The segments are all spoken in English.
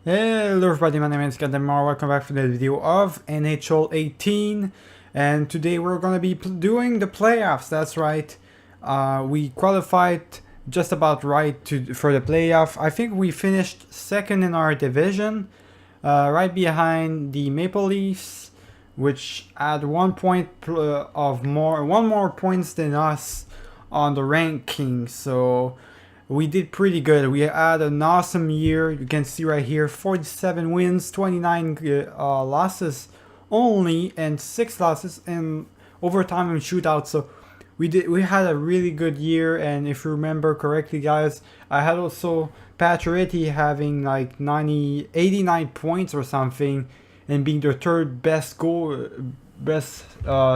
Hello everybody, my name is Kademar. Welcome back to the video of NHL 18, and today we're gonna be doing the playoffs. That's right. We qualified just about right for the playoff. I think we finished second in our division, right behind the Maple Leafs, which had 1 point one more points than us on the ranking. So we did pretty good. We had an awesome year. You can see right here, 47 wins, 29 losses only, and 6 losses in overtime and shootout. So we had a really good year. And if you remember correctly, guys, I had also Pacioretty having like 89 points or something, and being the third best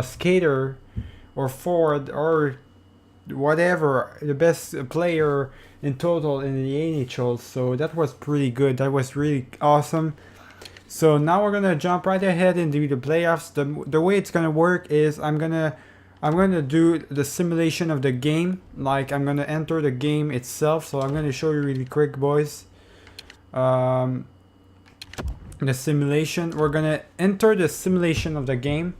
skater or forward or whatever, the best player in total in the NHL. So that was pretty good. That was really awesome. So now we're gonna jump right ahead into the playoffs. The way it's gonna work is I'm gonna do the simulation of the game. Like I'm gonna enter the game itself. So I'm gonna show you really quick, boys. The simulation. We're gonna enter the simulation of the game,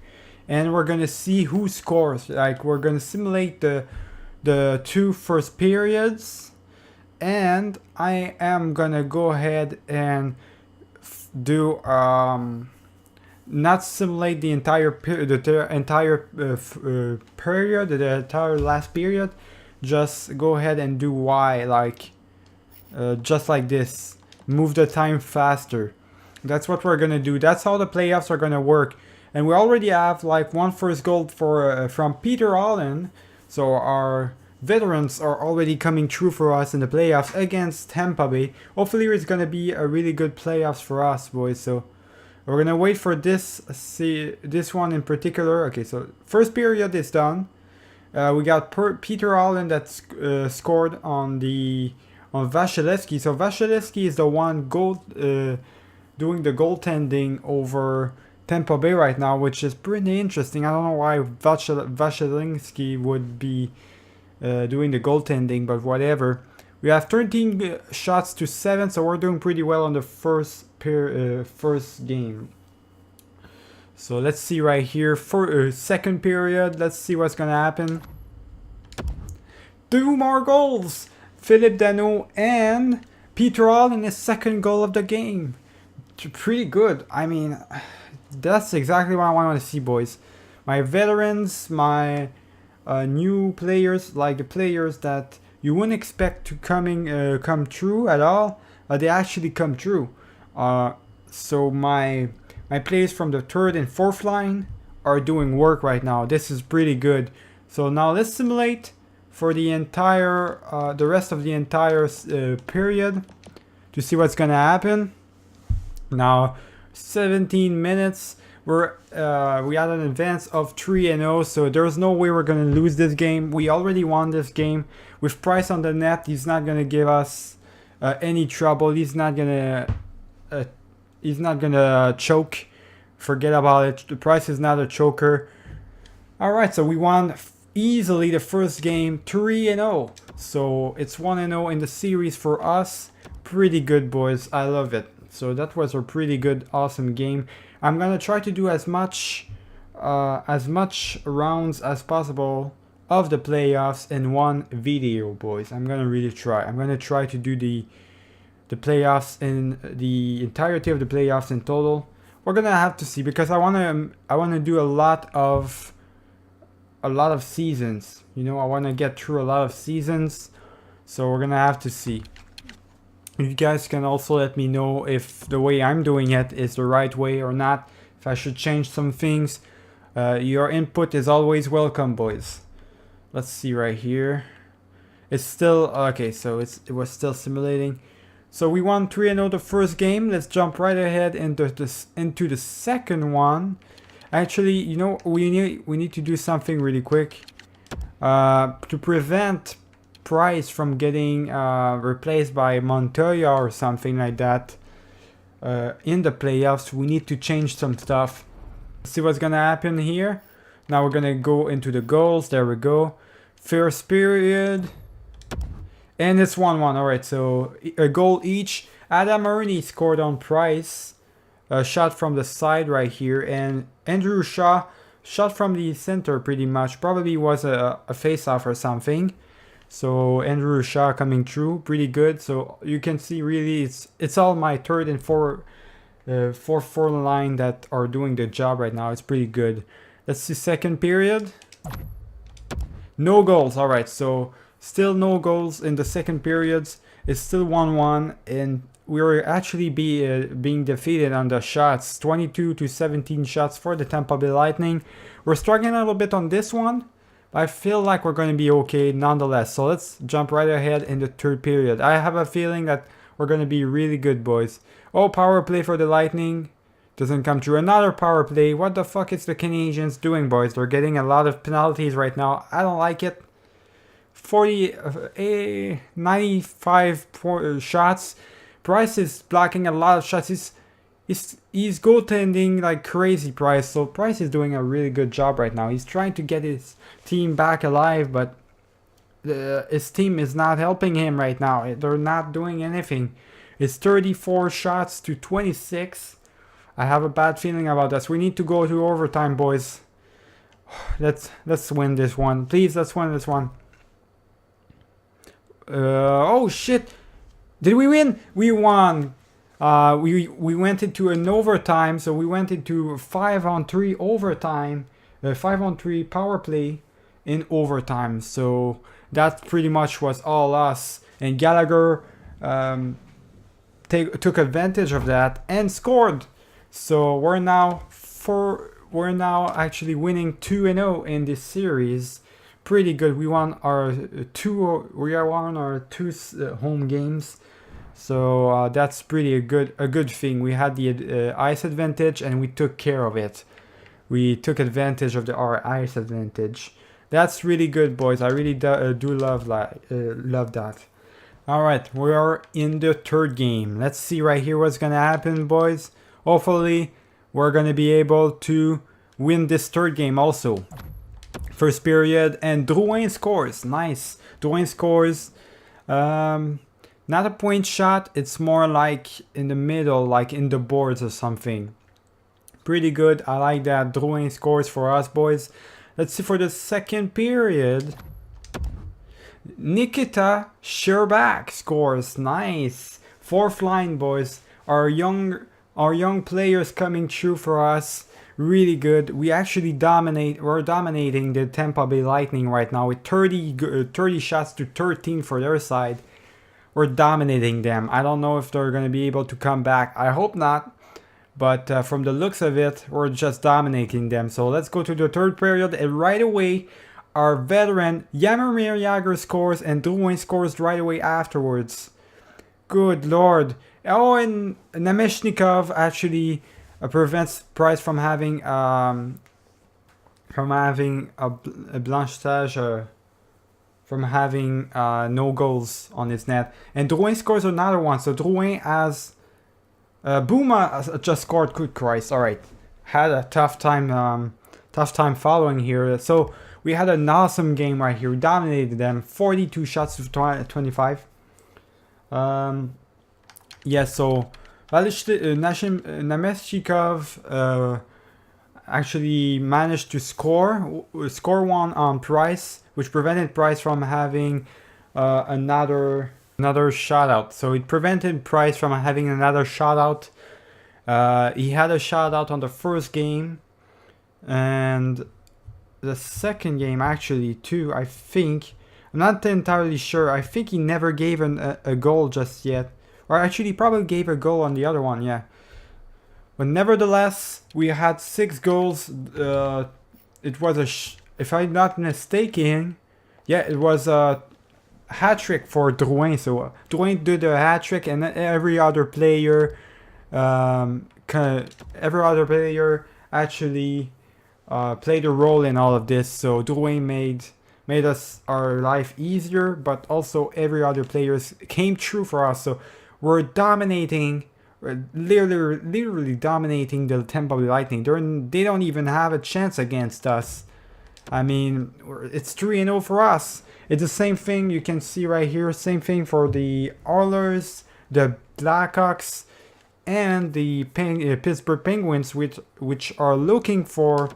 and we're gonna see who scores. Like we're gonna simulate the two first periods, and I am gonna go ahead and do not simulate the entire period, the entire last period. Just go ahead and do Y, like just like this. Move the time faster. That's what we're gonna do. That's how the playoffs are gonna work. And we already have like one first goal for from Peter Allen. So our veterans are already coming through for us in the playoffs against Tampa Bay. Hopefully it's going to be a really good playoffs for us, boys. So we're going to wait for this one in particular. Okay, so first period is done. We got Peter Allen that scored on Vasilevsky. So Vasilevsky is the one doing the goaltending over Tampa Bay right now, which is pretty interesting. I don't know why Vasilevsky would be doing the goaltending, but whatever. We have 13 shots to 7, so we're doing pretty well on the first game. So let's see right here for second period. Let's see what's gonna happen. 2 more goals. Philippe Danault and Peter Allen, his second goal of the game. Pretty good. I mean, that's exactly what I want to see, boys. My veterans, my new players, like the players that you wouldn't expect to come true at all, they actually come true. So my players from the third and fourth line are doing work right now. This is pretty good. So now let's simulate for the rest of the entire period to see what's gonna happen. Now 17 minutes. We had an advance of 3-0, so there's no way we're gonna lose this game. We already won this game with Price on the net. He's not gonna give us any trouble. He's not gonna choke. Forget about it. The Price is not a choker. All right, so we won easily the first game, 3-0. So it's 1-0 in the series for us. Pretty good, boys. I love it. So that was a pretty good, awesome game. I'm gonna try to do as much rounds as possible of the playoffs in one video, boys. I'm gonna really try. I'm gonna try to do the playoffs in the entirety of the playoffs in total. We're gonna have to see, because I wanna do a lot of seasons. You know, I wanna get through a lot of seasons. So we're gonna have to see. You guys can also let me know if the way I'm doing it is the right way or not, if I should change some things. Your input is always welcome, boys. Let's see right here. It's still okay, so it was still simulating. So we won 3-0 the first game. Let's jump right ahead into the second one. Actually, you know, we need to do something really quick to prevent Price from getting replaced by Montoya or something like that in the playoffs. We need to change some stuff. See what's gonna happen here. Now we're gonna go into the goals. There we go. First period, and it's 1-1. All right, so a goal each. Adam Ernie scored on Price. A shot from the side right here. And Andrew Shaw shot from the center pretty much. Probably was a face-off or something. So Andrew Shaw coming through pretty good. So you can see really it's all my third and fourth line that are doing the job right now. It's pretty good. Let's see second period. No goals. All right. So still no goals in the second periods. It's still 1-1 and we're actually being defeated on the shots. 22-17 shots for the Tampa Bay Lightning. We're struggling a little bit on this one. I feel like we're going to be okay nonetheless. So let's jump right ahead in the third period. I have a feeling that we're going to be really good, boys. Oh, power play for the Lightning. Doesn't come through. Another power play. What the fuck is the Canadians doing, boys? They're getting a lot of penalties right now. I don't like it. 95 shots. Price is blocking a lot of shots. He's goaltending like crazy, Price. So Price is doing a really good job right now. He's trying to get his team back alive, but his team is not helping him right now. They're not doing anything. It's 34 shots to 26. I have a bad feeling about this. We need to go to overtime, boys. Let's win this one. Please, let's win this one. Oh shit. Did we win? We won. We went into an overtime, so we went into 5-on-3 overtime, 5-on-3 power play in overtime. So that pretty much was all us. And Gallagher took advantage of that and scored. So we're now actually winning 2-0 in this series. Pretty good. We won our two home games. So that's pretty a good thing. We had the ice advantage and we took care of it. We took advantage of our ice advantage. That's really good, boys. I really do love that. All right, we are in the third game. Let's see right here what's gonna happen, boys. Hopefully, we're gonna be able to win this third game also. First period and Drouin scores. Nice. Drouin scores. Not a point shot. It's more like in the middle, like in the boards or something. Pretty good. I like that. Drouin scores for us, boys. Let's see for the second period. Nikita Sherbak scores. Nice. Fourth line, boys. Our young players coming through for us. Really good. We actually we're dominating the Tampa Bay Lightning right now with 30 shots to 13 for their side. We're dominating them. I don't know if they're going to be able to come back. I hope not. But from the looks of it, we're just dominating them. So let's go to the third period. And right away, our veteran Jaromir Jagr scores and Drouin scores right away afterwards. Good lord. Oh, and Namestnikov actually prevents Price from having a blanchage, from having no goals on his net. And Drouin scores another one. So Drouin has Bouma just scored. Good Christ! All right, had a tough time following here. So we had an awesome game right here. We dominated them. 42 shots to 25. Yeah. So Namestnikov actually managed to score one on Price, which prevented Price from having another shutout. So it prevented Price from having another shutout. He had a shutout on the first game, and the second game actually too. I think, I'm not entirely sure. I think he never gave a goal just yet, or actually probably gave a goal on the other one. Yeah. But nevertheless, we had 6 goals. It was if I'm not mistaken, yeah, it was a hat trick for Drouin. So Drouin did a hat trick, and every other player, actually played a role in all of this. So Drouin made us our life easier, but also every other players came through for us. So we're dominating. Literally dominating the Tampa Bay Lightning. They don't even have a chance against us. I mean, it's 3-0 for us. It's the same thing you can see right here. Same thing for the Oilers, the Blackhawks and the Pittsburgh Penguins, which are looking for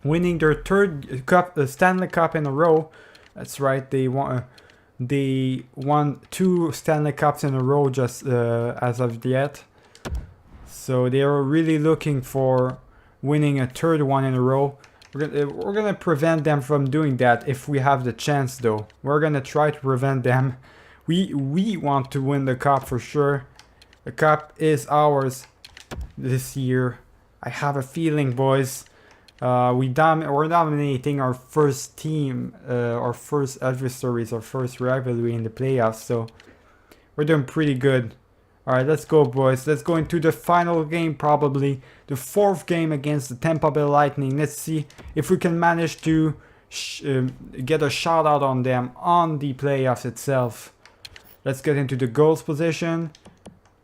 winning their third cup, Stanley Cup in a row. That's right, they won 2 Stanley Cups in a row just as of yet. So they are really looking for winning a third one in a row. We're gonna prevent them from doing that if we have the chance, though. We're gonna try to prevent them. We want to win the cup for sure. The cup is ours this year. I have a feeling, boys. We're dominating our first team, our first adversaries, our first rivalry in the playoffs. So we're doing pretty good. All right, let's go, boys. Let's go into the final game, probably the 4th game against the Tampa Bay Lightning. Let's see if we can manage to get a shout out on them on the playoffs itself. Let's get into the goals position.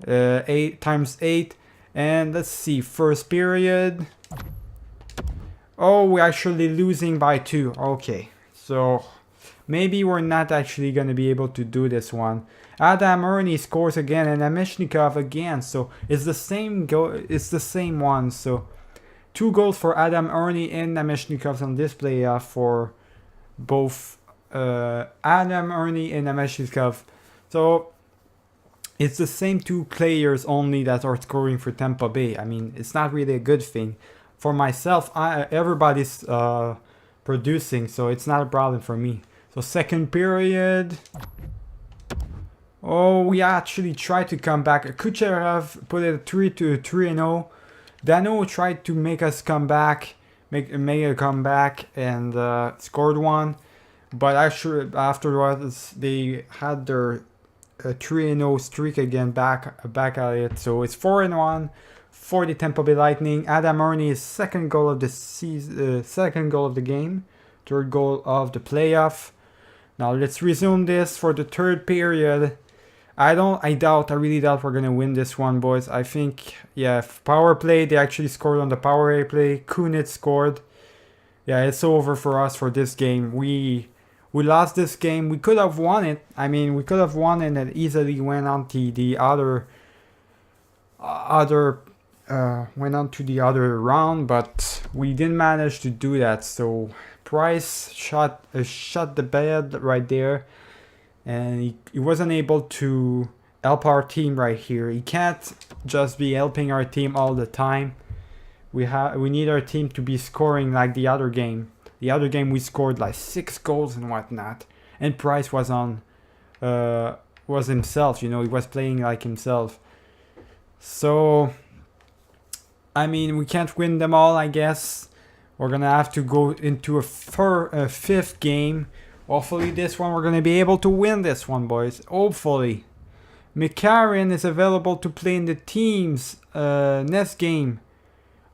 8 times 8, and let's see, first period. Oh, we're actually losing by 2. Okay, so maybe we're not actually gonna be able to do this one. Adam Ernie scores again, and Namestnikov again. So it's the same goal. It's the same one. So 2 goals for Adam Ernie and Namestnikov on this playoff for both Adam Ernie and Namestnikov. So it's the same 2 players only that are scoring for Tampa Bay. I mean, it's not really a good thing. For myself, everybody's producing, so it's not a problem for me. So second period. Oh, we actually tried to come back. Kucherov put it 3-0. Dano tried to make us come back, make a comeback, and scored one. But actually, afterwards, they had their 3-0 streak again back at it. So it's 4-1 for the Tampa Bay Lightning. Adam Ernie's second goal of the season, second goal of the game, third goal of the playoff. Now let's resume this for the third period. I really doubt we're gonna win this one, boys. I think, yeah, power play. They actually scored on the power play. Kunitz scored. Yeah, it's over for us for this game. We lost this game. We could have won it. I mean, we could have won it and easily went on to the other round, but we didn't manage to do that. So Price shot the bed right there, and he wasn't able to help our team right here. He can't just be helping our team all the time. We need our team to be scoring like the other game. The other game we scored like 6 goals and whatnot, and Price was himself. You know, he was playing like himself. So I mean, we can't win them all, I guess. We're gonna have to go into a 5th game. Hopefully this one we're gonna be able to win this one, boys. Hopefully. McCarron is available to play in the team's next game.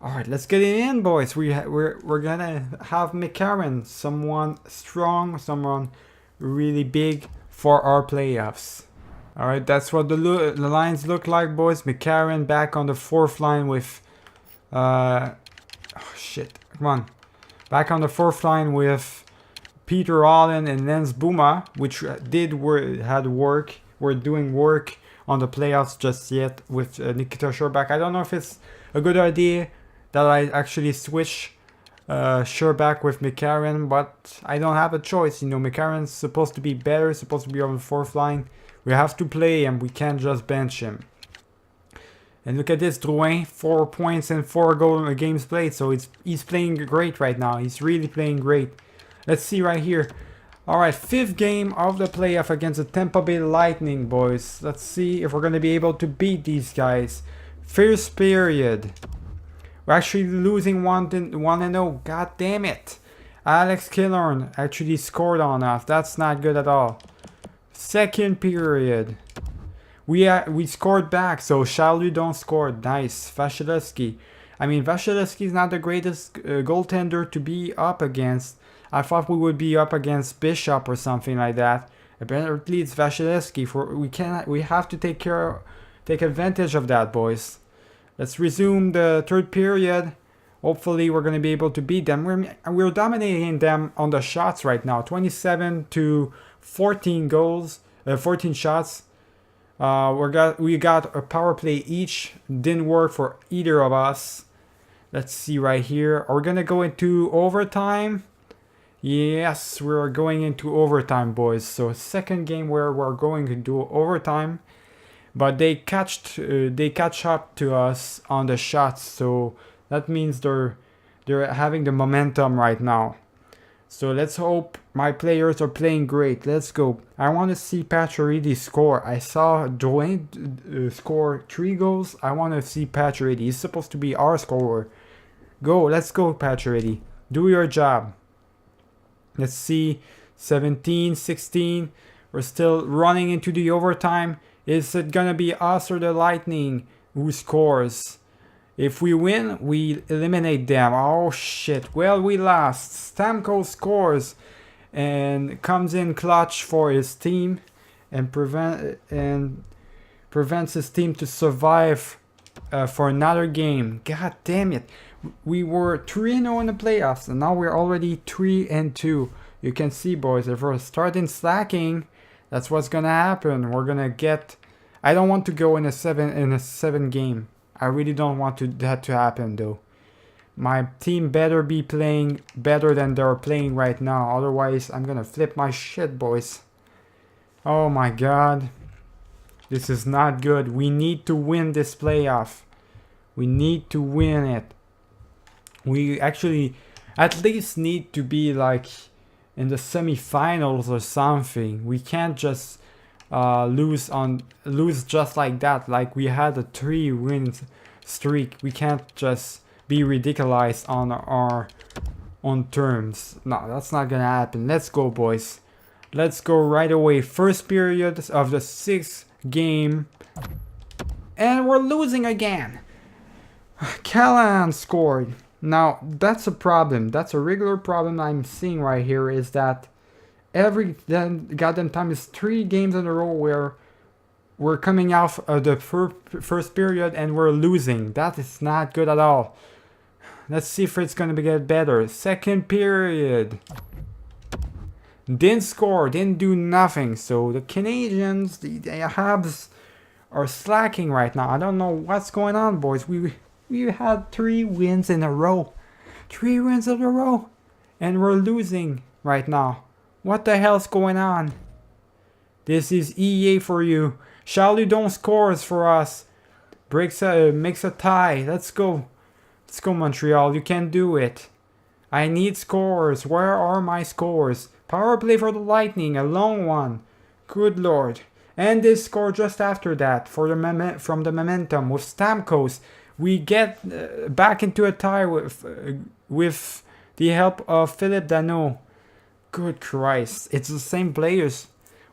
Alright, let's get it in, boys. We're gonna have McCarron, someone strong, someone really big for our playoffs. Alright, that's what the lines look like, boys. McCarron back on the 4th line with oh shit, come on. Back on the 4th line with Peter Allen and Lens Buma, which we're doing work on the playoffs just yet with Nikita Sherbak. I don't know if it's a good idea that I actually switch Sherbak with McCarron, but I don't have a choice. You know, McCarron's supposed to be better, supposed to be on the 4th line. We have to play him, we can't just bench him. And look at this, Drouin, 4 points and 4 games played. So he's playing great right now. He's really playing great. Let's see right here. Alright, 5th game of the playoff against the Tampa Bay Lightning, boys. Let's see if we're going to be able to beat these guys. First period. We're actually losing 1-0. God damn it. Alex Killorn actually scored on us. That's not good at all. Second period. We scored back, so Charloudon scored. Nice. Vasilevsky. I mean, Vasilevsky is not the greatest goaltender to be up against. I thought we would be up against Bishop or something like that. Apparently it's Vasilevsky. We have to take advantage of that, boys. Let's resume the third period. Hopefully we're going to be able to beat them. We're dominating them on the shots right now. 27 to 14 goals, 14 shots. We got a power play each. Didn't work for either of us. Let's see right here. Are we gonna go into overtime? Yes, we're going into overtime, boys. So second game where we're going to do overtime, but they catch up to us on the shots. So that means they're having the momentum right now. So let's hope my players are playing great. Let's go. I want to see Pacioretty score. I saw Dwayne score 3 goals. I want to see Pacioretty. He's supposed to be our scorer. Go, let's go, Pacioretty. Do your job. Let's see. 17, 16. We're still running into the overtime. Is it gonna be us or the Lightning who scores? If we win, we eliminate them. Oh shit. Well, we lost. Stamkos scores and comes in clutch for his team and prevents his team to survive for another game. God damn it. We were 3-0 in the playoffs and now we're already 3-2. You can see, boys, if we're starting slacking, that's what's gonna happen. We're gonna get... I don't want to go in a 7 game. I really don't want that to happen though. My team better be playing better than they're playing right now. Otherwise, I'm gonna flip my shit, boys. Oh my god. This is not good. We need to win this playoff. We need to win it. We actually at least need to be like in the semifinals or something. We can't just lose just like that. Like we had a 3-win streak. We can't just be ridiculous on our own terms. No, that's not gonna happen. Let's go, boys. Let's go right away. First period of the 6th game, and we're losing again. Callahan scored. Now that's a problem. That's a regular problem I'm seeing right here. Is that every goddamn time is 3 games in a row where we're coming off of the first period and we're losing. That is not good at all. Let's see if it's gonna get better. Second period. Didn't score, didn't do nothing. So the Canadians, the Habs are slacking right now. I don't know what's going on, boys. We had 3 wins in a row. 3 wins in a row. And we're losing right now. What the hell's going on? This is EA for you. Charloudon scores for us. Makes a tie. Let's go. Let's go, Montreal. You can do it. I need scores. Where are my scores? Power play for the Lightning. A long one. Good lord. And they score just after that for the from the momentum with Stamkos. We get back into a tie with the help of Philip Danault. Good Christ. It's the same players.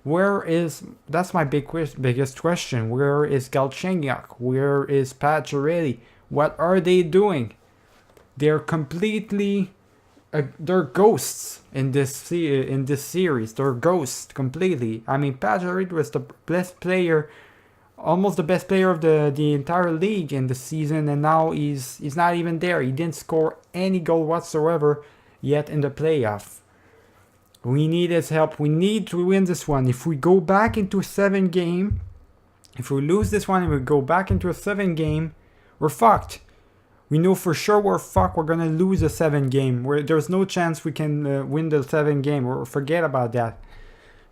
That's my biggest question. Where is Galchenyuk? Where is Pacioretty? What are they doing? They're completely... they're ghosts in this series. They're ghosts completely. I mean, Pacioretty was the best player, almost the best player of the entire league in the season, and now he's not even there. He didn't score any goal whatsoever yet in the playoff. We need his help. We need to win this one. If we go back into a 7 game, if we lose this one and we go back into a 7 game, we're fucked. We know for sure we're fucked. We're gonna lose a 7 game. There's no chance we can win the 7 game. Or forget about that.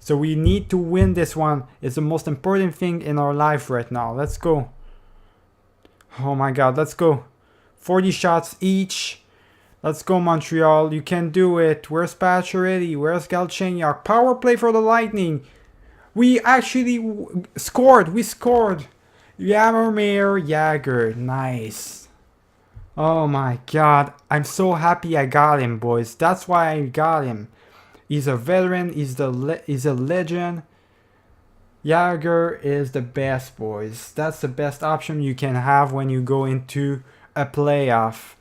So we need to win this one. It's the most important thing in our life right now. Let's go. Oh my god, let's go. 40 shots each. Let's go, Montreal. You can do it. Where's Pacioretty? Where's Galchenyuk? Power play for the Lightning. We actually scored. We scored. Jaromir Jagr. Nice. Oh my god. I'm so happy I got him, boys. That's why I got him. He's a veteran. He's a legend. Jagr is the best, boys. That's the best option you can have when you go into a playoff.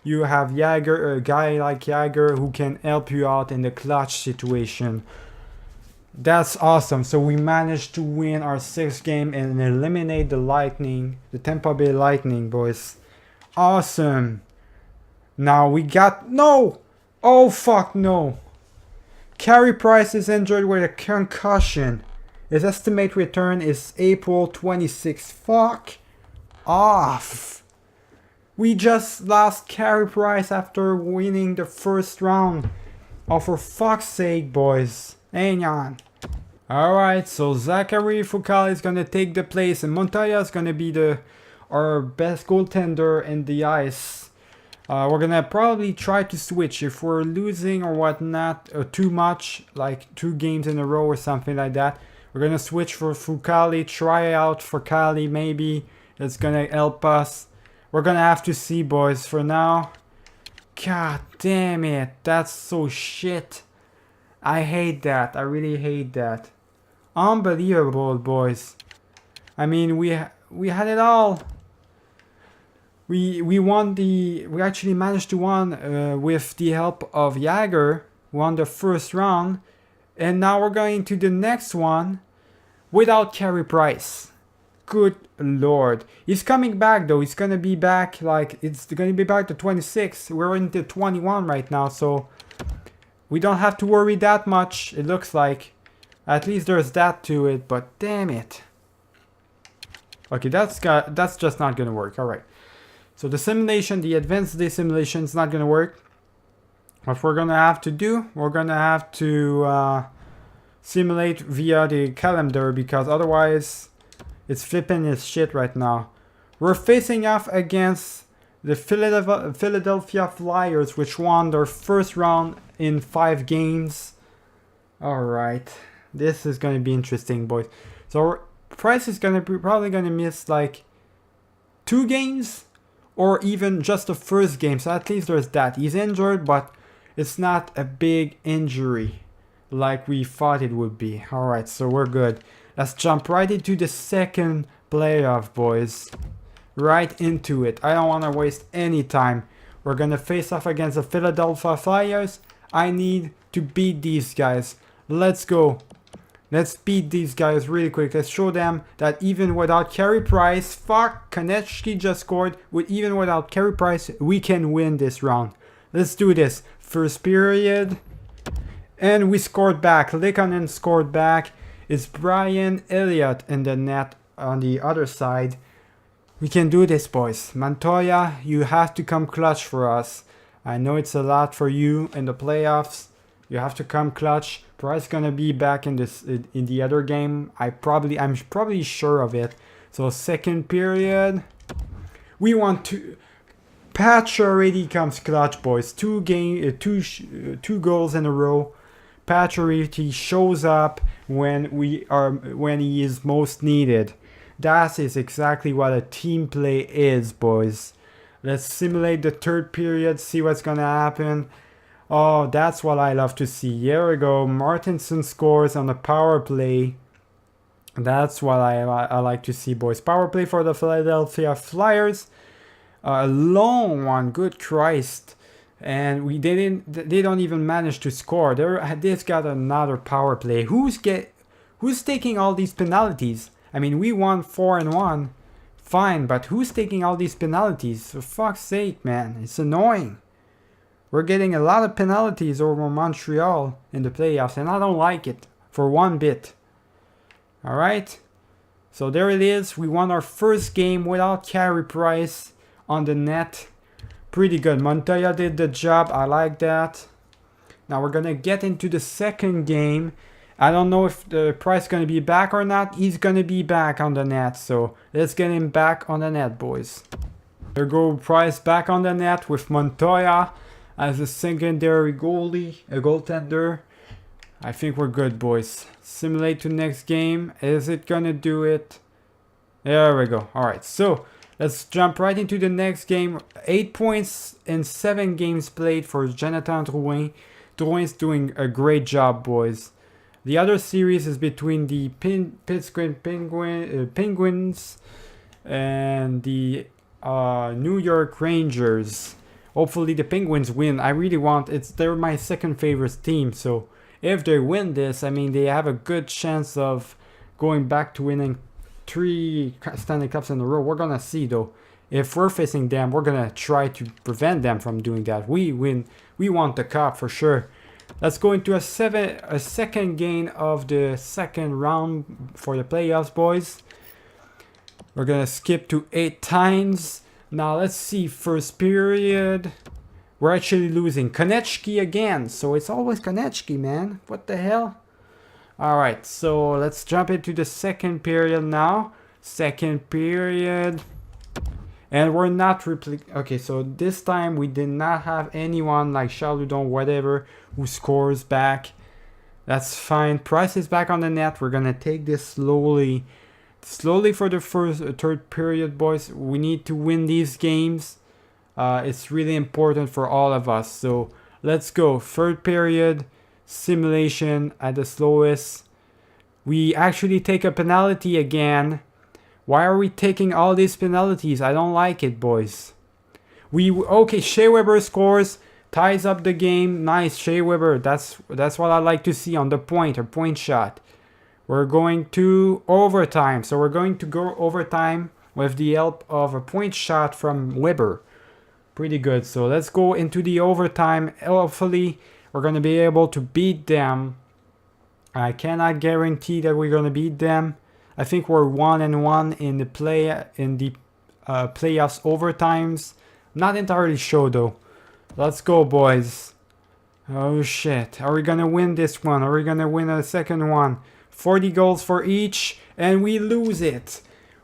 You have Jagr, a guy like Jagr who can help you out in the clutch situation. That's awesome. So we managed to win our 6th game and eliminate the Lightning, the Tampa Bay Lightning, boys. Awesome. Now we got... No! Oh, fuck, no. Carey Price is injured with a concussion. His estimate return is April 26th. Fuck off. We just lost Carey Price after winning the first round. Oh, for fuck's sake, boys. Hang on. Alright, so Zachary Fucale is gonna take the place, and Montoya is gonna be our best goaltender in the ice. We're gonna probably try to switch if we're losing or whatnot, too much, like 2 games in a row or something like that. We're gonna switch for Fucale, try out Fucale maybe. It's gonna help us. We're gonna have to see, boys. For now, god damn it, that's so shit. I hate that. I really hate that. Unbelievable, boys. I mean, we had it all. We actually managed to win with the help of Jagger. Won the first round, and now we're going to the next one without Carey Price. Good lord. He's coming back though. He's gonna be back, like, it's gonna be back to 26. We're into 21 right now, so we don't have to worry that much, it looks like. At least there's that to it, but damn it. Okay, that's just not gonna work. Alright. So the simulation, the advanced day simulation is not gonna work. What we're gonna have to do, we're gonna have to simulate via the calendar, because otherwise it's flipping his shit right now. We're facing off against the Philadelphia Flyers, which won their first round in 5 games. Alright. This is going to be interesting, boys. So Price is probably going to miss like 2 games, or even just the first game. So at least there's that. He's injured, but it's not a big injury like we thought it would be. Alright, so we're good. Let's jump right into the second playoff, boys. Right into it. I don't want to waste any time. We're going to face off against the Philadelphia Flyers. I need to beat these guys. Let's go. Let's beat these guys really quick. Let's show them that even without Carey Price, fuck, Konechny just scored. Even without Carey Price, we can win this round. Let's do this. First period. And we scored back. Lekanen scored back. It's Brian Elliott in the net on the other side. We can do this, boys. Montoya, you have to come clutch for us. I know it's a lot for you in the playoffs. You have to come clutch. Price gonna be back in the other game. I'm probably sure of it. So second period, we want to. Patch already comes clutch, boys. 2 goals in a row. Pacioretty shows up when he is most needed. That is exactly what a team play is, boys. Let's simulate the third period, see what's gonna happen. Oh, that's what I love to see. Here we go. Martinson scores on the power play. That's what I like to see, boys. Power play for the Philadelphia Flyers. A long one. Good Christ. And they don't even manage to score. They've got another power play. Who's taking all these penalties? I mean, we won 4-1. Fine, but who's taking all these penalties? For fuck's sake, man. It's annoying. We're getting a lot of penalties over Montreal in the playoffs, and I don't like it for one bit. Alright? So there it is. We won our first game without Carey Price on the net. Pretty good. Montoya did the job. I like that. Now we're going to get into the second game. I don't know if the Price is going to be back or not. He's going to be back on the net. So let's get him back on the net, boys. There go Price back on the net with Montoya as a secondary goalie, a goaltender. I think we're good, boys. Simulate to next game. Is it going to do it? There we go. All right. So let's jump right into the next game. 8 points in 7 games played for Jonathan Drouin. Drouin's doing a great job, boys. The other series is between the Pittsburgh Penguins and the New York Rangers. Hopefully the Penguins win. I really want they're my second favorite team. So if they win this, I mean, they have a good chance of going back to winning 3 Stanley Cups in a row. We're gonna see though. If we're facing them, we're gonna try to prevent them from doing that. We win. We want the cup for sure. Let's go into a second game of the second round for the playoffs, boys. We're gonna skip to 8 times. Now let's see, first period. We're actually losing. Konechny again. So it's always Konechny, man. What the hell? Alright, so let's jump into the second period now. Second period. And we're not okay, so this time we did not have anyone like Charloudon, whatever, who scores back. That's fine. Price is back on the net. We're gonna take this slowly. Slowly for the third period, boys. We need to win these games. It's really important for all of us. So let's go. Third period. Simulation at the slowest. We actually take a penalty again. Why are we taking all these penalties? I don't like it, boys. Okay, Shea Weber scores, ties up the game. Nice, Shea Weber. That's what I like to see on the point or point shot. We're going to overtime. So we're going to go overtime with the help of a point shot from Weber. Pretty good. So let's go into the overtime. Hopefully we're going to be able to beat them. I cannot guarantee that we're going to beat them. I think we're 1-1 in the playoffs overtimes. Not entirely sure though. Let's go, boys. Oh shit. Are we going to win this one? Are we going to win the second one? 40 goals for each, and we lose it.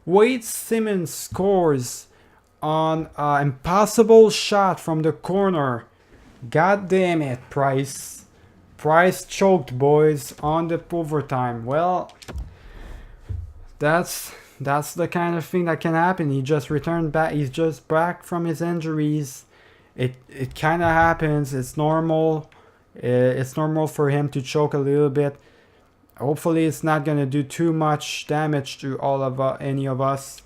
Wade Simmons scores on an impossible shot from the corner. God damn it, Price. Price choked, boys, on the overtime. Well, that's the kind of thing that can happen. He just returned back. He's just back from his injuries. It kind of happens. It's normal. It's normal for him to choke a little bit. Hopefully, it's not gonna do too much damage to all of any of us.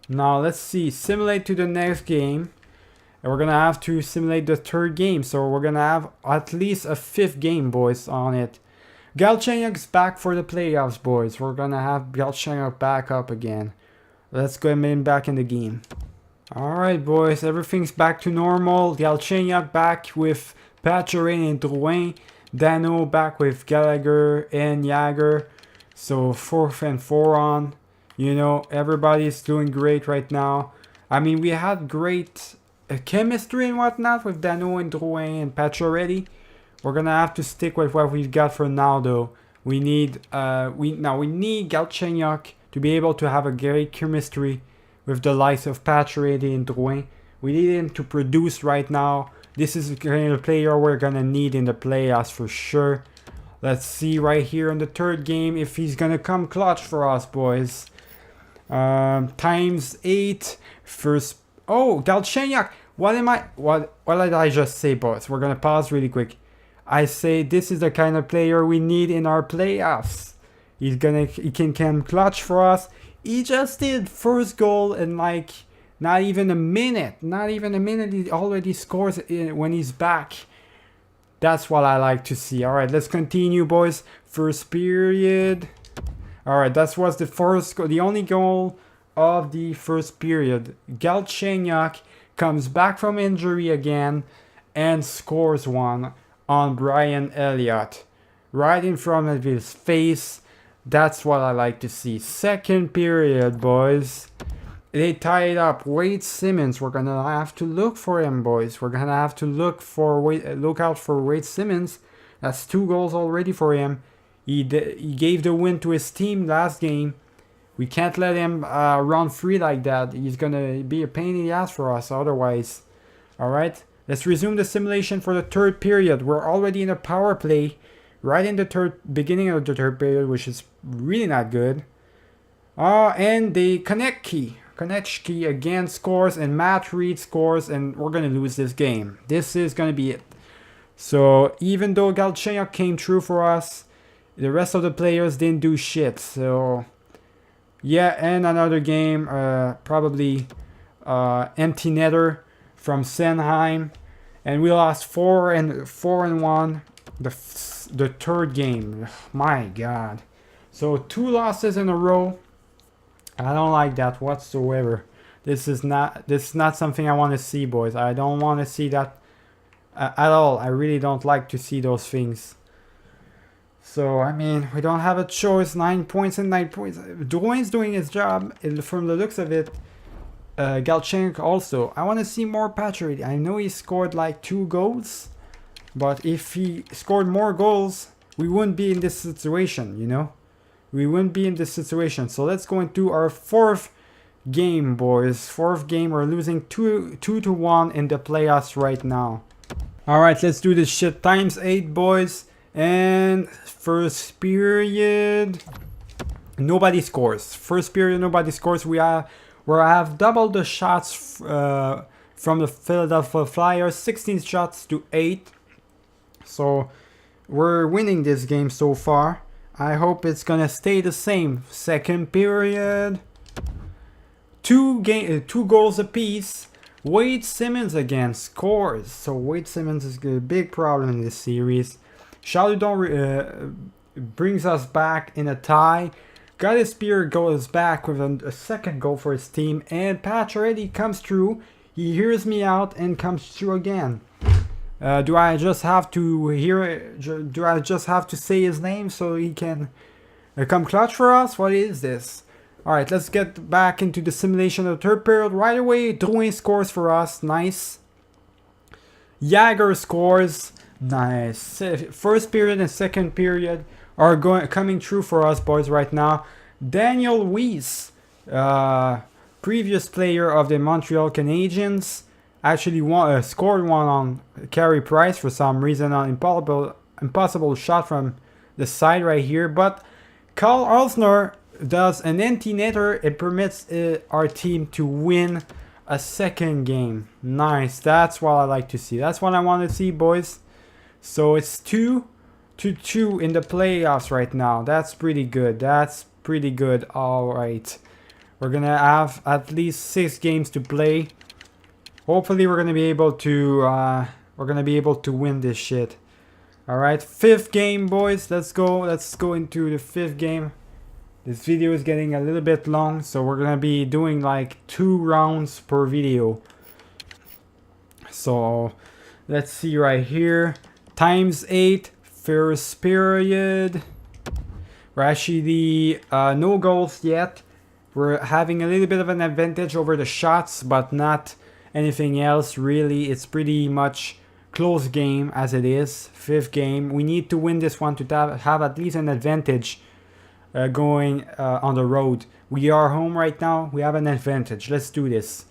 Now let's see. Simulate to the next game. And we're gonna have to simulate the third game. So we're gonna have at least a 5th game, boys, on it. Galchenyuk's back for the playoffs, boys. We're gonna have Galchenyuk back up again. Let's go him back in the game. Alright, boys. Everything's back to normal. Galchenyuk back with Pacioretty and Drouin. Dano back with Gallagher and Jagger. So 4th and 4 on. You know, everybody's doing great right now. I mean, we had great chemistry and whatnot with Dano and Drouin and Pacioretty. We're gonna have to stick with what we've got for now, though. We need Galchenyuk to be able to have a great chemistry with the likes of Pacioretty and Drouin. We need him to produce right now. This is the kind of player we're gonna need in the playoffs for sure. Let's see right here in the third game if he's gonna come clutch for us, boys. Times 8. First. Oh, Galchenyuk. What did I just say, boys? We're gonna pause really quick. I say this is the kind of player we need in our playoffs. He can come clutch for us. He just did first goal in like not even a minute. Not even a minute. He already scores when he's back. That's what I like to see. All right, let's continue, boys. First period. All right, that was the only goal of the first period. Galchenyuk comes back from injury again and scores one on Brian Elliott. Right in front of his face. That's what I like to see. Second period, boys. They tie it up. Wade Simmons. We're gonna have to look for him, boys. We're gonna have to look out for Wade Simmons. That's 2 goals already for him. He gave the win to his team last game. We can't let him run free like that. He's gonna be a pain in the ass for us otherwise. All right. Let's resume the simulation for the third period. We're already in a power play, right in the beginning of the third period, which is really not good. And the Konechny again scores, and Matt Reed scores, and we're gonna lose this game. This is gonna be it. So even though Galchenyuk came through for us, the rest of the players didn't do shit. So yeah, and another game, probably empty netter from Senheim, and we lost 4-1 the third game. My God. So 2 losses in a row. I don't like that whatsoever. This is not something I want to see, boys. I don't want to see that at all. I really don't like to see those things. So, I mean, we don't have a choice. 9 points and 9 points. Dwayne's doing his job. From the looks of it, Galchenyuk also. I want to see more Pacioretty. I know he scored like 2 goals. But if he scored more goals, we wouldn't be in this situation, you know? We wouldn't be in this situation. So let's go into our 4th game, boys. 4th game. We're losing 2-1 in the playoffs right now. Alright, let's do this shit. Times 8, boys. And first period, nobody scores. First period, nobody scores. We have doubled the shots from the Philadelphia Flyers. 16 shots to 8. So we're winning this game so far. I hope it's gonna stay the same. Second period, 2 goals apiece. Wade Simmons again scores. So Wade Simmons is a big problem in this series. Chaludon brings us back in a tie. Gallespierre goes back with a second goal for his team. And Pacioretty comes through. He hears me out and comes through again. Do I just have to say his name so he can come clutch for us? What is this? Alright, let's get back into the simulation of the third period right away. Drouin scores for us. Nice. Jagger scores. Nice. First period and second period are coming true for us, boys, right now. Daniel Weiss, previous player of the Montreal Canadiens, actually scored one on Carey Price for some reason, an impossible shot from the side right here. But Carl Alsner does an empty netter. It permits our team to win a second game. Nice. That's what I like to see. That's what I want to see, boys. So it's 2-2 in the playoffs right now. That's pretty good. That's pretty good. All right. We're going to have at least 6 games to play. Hopefully we're going to be able to win this shit. All right. 5th game, boys. Let's go. Let's go into the 5th game. This video is getting a little bit long, so we're going to be doing like 2 rounds per video. So let's see right here. Times 8, first period. We're actually no goals yet. We're having a little bit of an advantage over the shots, but not anything else really. It's pretty much close game as it is. 5th game. We need to win this one to have at least an advantage going on the road. We are home right now. We have an advantage. Let's do this.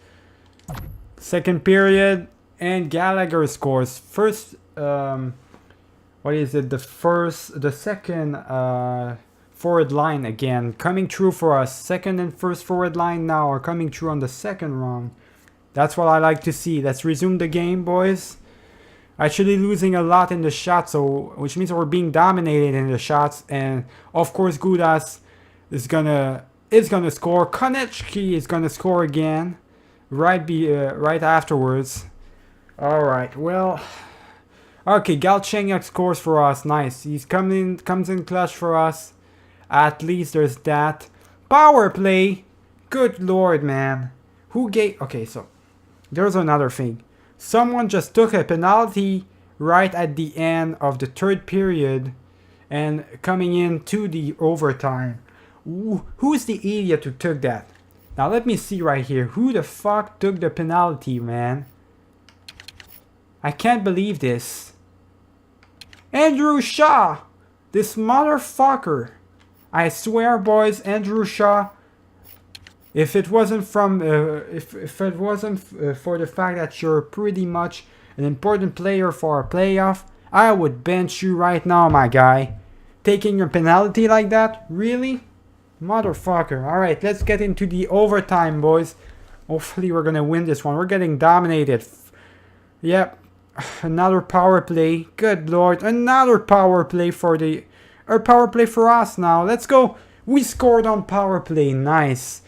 Second period, and Gallagher scores. First, what is it? The second forward line again coming true for us. Second and first forward line now are coming true on the second round. That's what I like to see. Let's resume the game, boys. Actually losing a lot in the shots, so which means we're being dominated in the shots. And of course, Gudas is gonna score. Konechny is gonna score again, right afterwards. All right, well. Okay, Galchenyuk scores for us. Nice. He's comes in clutch for us. At least there's that. Power play. Good lord, man. Who gave... Okay, so there's another thing. Someone just took a penalty right at the end of the third period and coming into the overtime. Who's the idiot who took that? Now let me see right here. Who the fuck took the penalty, man? I can't believe this. Andrew Shaw! This motherfucker! I swear, boys, Andrew Shaw. If it wasn't from, if it wasn't for the fact that you're pretty much an important player for a playoff, I would bench you right now, my guy. Taking your penalty like that? Really? Motherfucker. Alright, let's get into the overtime, boys. Hopefully we're gonna win this one. We're getting dominated. Yep. Another power play. Good lord. Another power play for us now. Let's go. We scored on power play. Nice.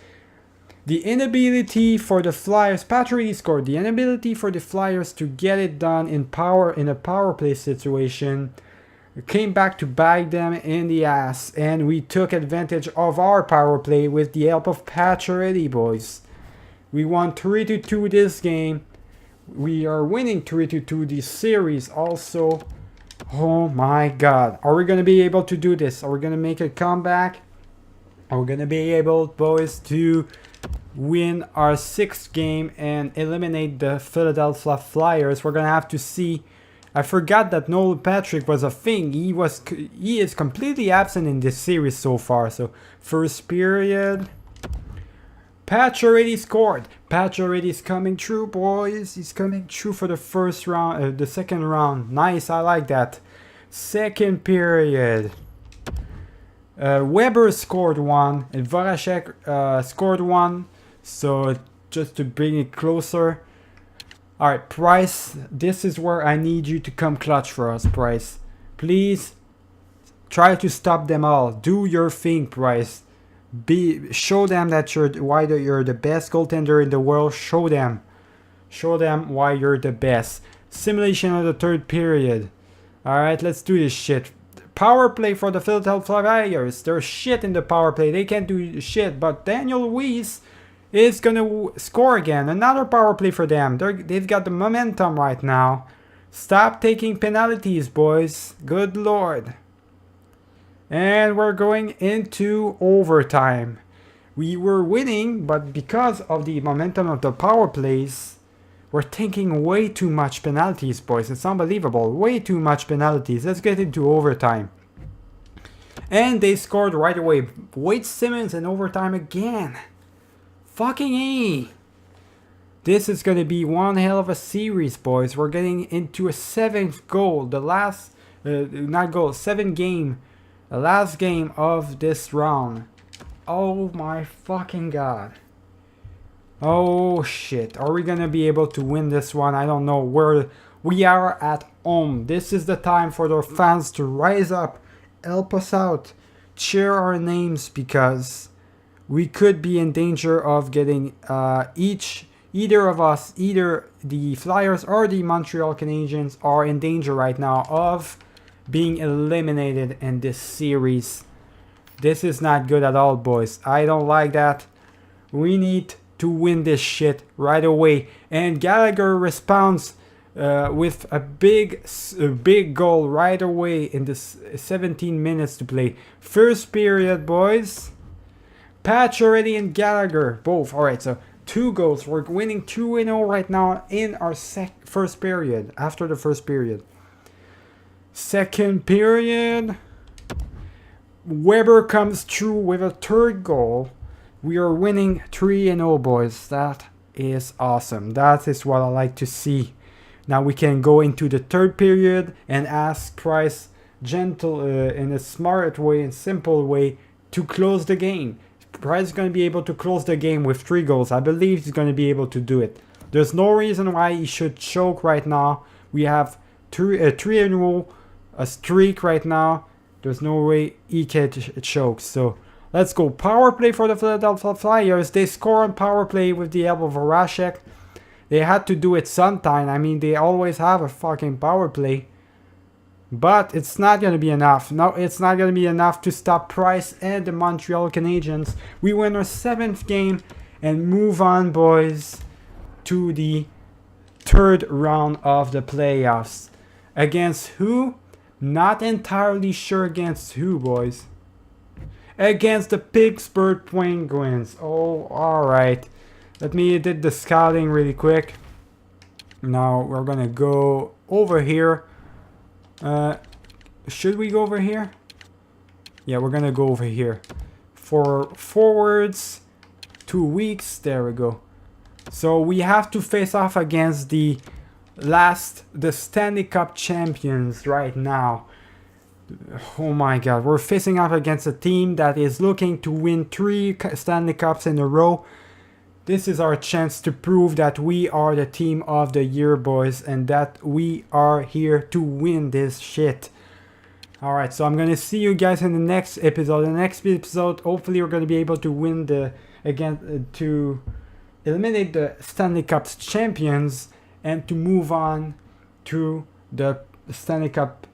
The inability for the Flyers, Pacioretty scored. The inability for the Flyers to get it done in a power play situation came back to bite them in the ass, and we took advantage of our power play with the help of Pacioretty, boys. We won 3-2 this game. We are winning 3-2 this series also. Oh my god. Are we going to be able to do this? Are we going to make a comeback? Are we going to be able, boys, to win our 6th game and eliminate the Philadelphia Flyers? We're going to have to see. I forgot that Noel Patrick was a thing. He is completely absent in this series so far. So, first period. Patch already scored. Patch already is coming through, boys. He's coming through for the first round, the second round. Nice, I like that. Second period. Weber scored one, and Voracek scored one. So just to bring it closer. All right, Price. This is where I need you to come clutch for us, Price. Please try to stop them all. Do your thing, Price. Show them that you're the best goaltender in the world. Show them why you're the best. Simulation of the third period. All right, let's do this shit. Power play for the Philadelphia Flyers. They're shit in the power play. They can't do shit. But Daniel Weiss is gonna score again. Another power play for them. They've got the momentum right now. Stop taking penalties, boys. Good lord. And we're going into overtime. We were winning, but because of the momentum of the power plays, we're taking way too much penalties, boys. It's unbelievable. Way too much penalties. Let's get into overtime. And they scored right away. Wade Simmons in overtime again. Fucking A. This is going to be one hell of a series, boys. We're getting into a 7th goal. The last, not goal, 7th game. The last game of this round. Oh my fucking god. Oh shit. Are we gonna be able to win this one? I don't know. We are at home. This is the time for the fans to rise up. Help us out. Cheer our names because we could be in danger of getting either of us, either the Flyers or the Montreal Canadiens are in danger right now of being eliminated in this series. This is not good at all, boys. I don't like that. We need to win this shit right away. And Gallagher responds with a big goal right away in this 17 minutes to play. First period, boys. Patch already and Gallagher both. All right, so 2 goals. We're winning 2-0 right now in our first period. After the first period. Second period. Weber comes through with a 3rd goal. We are winning 3-0, boys. That is awesome. That is what I like to see. Now we can go into the 3rd period and ask Price gentle, in a smart way and simple way to close the game. Price is going to be able to close the game with 3 goals. I believe he's going to be able to do it. There's no reason why he should choke right now. We have 3-0. A streak right now. There's no way he can choke. So let's go. Power play for the Philadelphia Flyers. They score on power play with the help of Voracek. They had to do it sometime. I mean, they always have a fucking power play. But it's not going to be enough. No, it's not going to be enough to stop Price and the Montreal Canadiens. We win our 7th game and move on, boys, to the 3rd round of the playoffs. Against who? Not entirely sure against who, boys. Against the Pittsburgh Penguins. Oh, alright. Let me do the scouting really quick. Now we're gonna go over here. Should we go over here? Yeah, we're gonna go over here. For forwards, 2 weeks. There we go. So we have to face off against the Stanley Cup champions right now. Oh my god, we're facing off against a team that is looking to win 3 Stanley Cups in a row. This is our chance to prove that we are the team of the year, boys, and that we are here to win this shit. Alright, so I'm gonna see you guys in the next episode. In the next episode, hopefully we're gonna be able to win to eliminate the Stanley Cup's champions and to move on to the Stanley Cup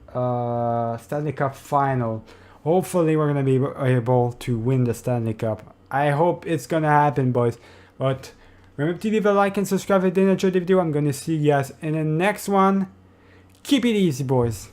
final. Hopefully we're gonna be able to win the Stanley Cup. I hope it's gonna happen, boys. But Remember to leave a like and subscribe if you did enjoy the video. I'm gonna see you guys in the next one. Keep it easy, boys.